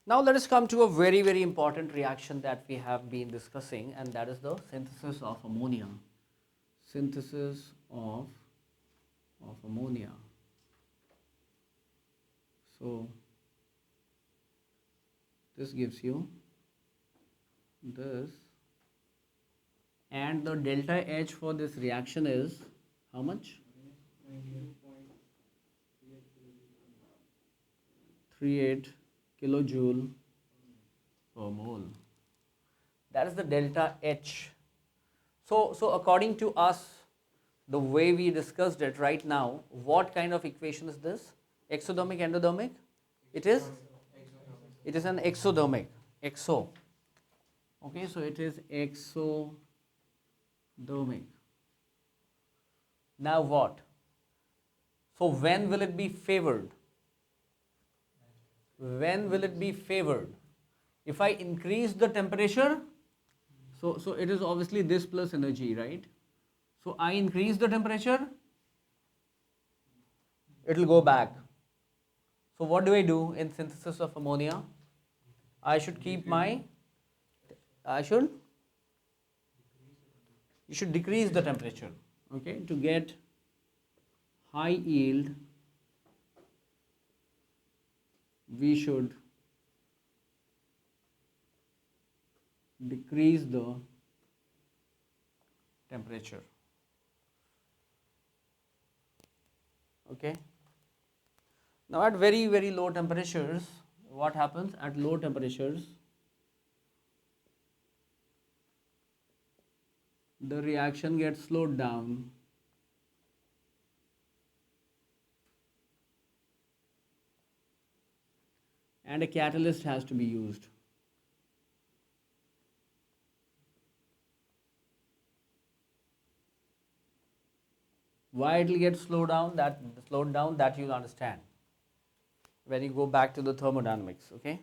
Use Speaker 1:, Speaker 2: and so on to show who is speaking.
Speaker 1: Now let us come to a very, very important reaction that we have been discussing, and that is the synthesis of ammonia. Synthesis of ammonia. So this gives you this, and the delta H for this reaction is how much? 38 kilojoule per mole. That is the delta H. So according to us, the way we discussed it right now, what kind of equation is this? Exothermic, endothermic? It is an exothermic. Exo. Okay, so it is exothermic. Now what? So when will it be favored? When will it be favored? If I increase the temperature, so it is obviously this plus energy, right? So I increase the temperature, it will go back. So what do I do in synthesis of ammonia? I should keep my, you should decrease the temperature, okay, to get high yield. We should decrease the temperature. Okay. Now at very, very low temperatures, what happens? At low temperatures, the reaction gets slowed down. And a catalyst has to be used. Why it will get slowed down? That you'll understand when you go back to the thermodynamics. Okay.